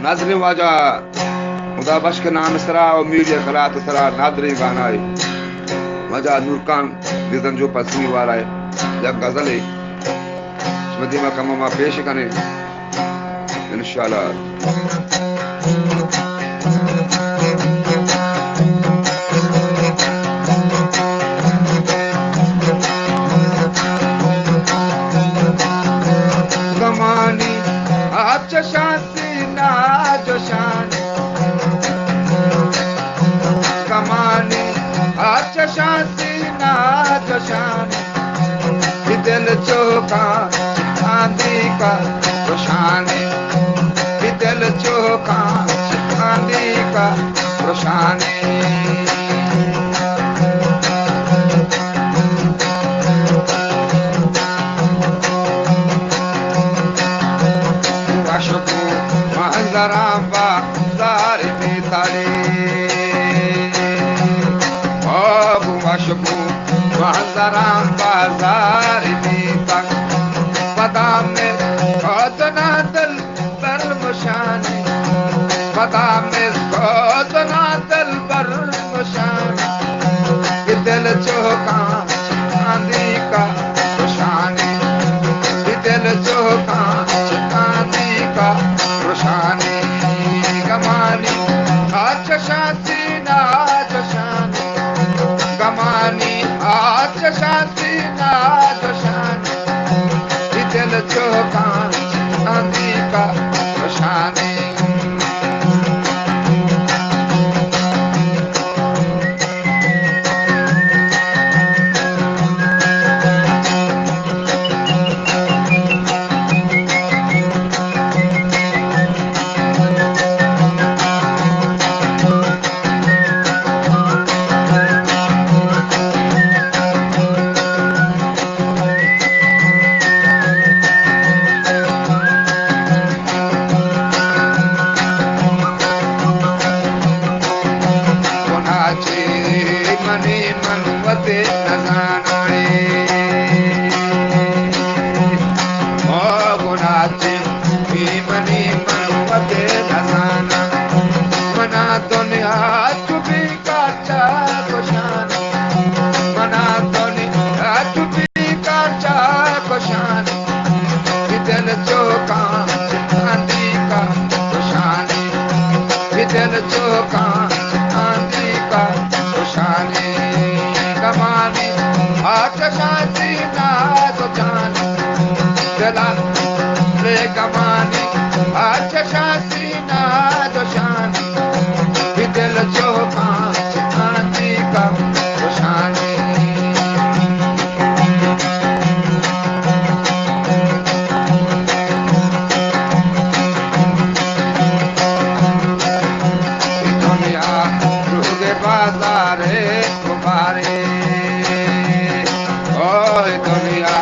नाज़रीन वाजा खुदा बख्श के नाम सरा और मीडिया खलात सरा नादरी गाना है मजा नूरकान दिजन जो पसंद वाला है या गजल है मदी में कम पेश कने इंशाल्लाह। गमानी अच्छा शांति ना जो शान कमानी अच्छा शांति ना जो शान दिल चौका आंधी का रोशानी दिल चौका आंधी का रोशानी Zaramba zari pitali Abu Mashuku Zaramba zari pitak Padame Kotana dal bar mushani Padame Kotana dal bar mushani Dil choka Chandi ka roshani Dil choka Chandi ka roshani गमानी अच्छा शांति ना जशानी गमानी अच्छा शांति ना जशानी दिल चौका आंधी का रोशानी मनी मनवते नजाने ओ गुनाचे मनी मनवते नजाना मना दुनिया चुपी काचा कोशान मना दुनिया चुपी काचा कोशान दिल चौका आंधी का कोशानी दिल चौका आंधी का रोशानी कमानी अच्छा शांति ना तो जानी जला ले कमानी अच्छा शांति ना तो शानी दिल चौका आंधी का रोशानी बाजारे गुब्बारे ओए दुनिया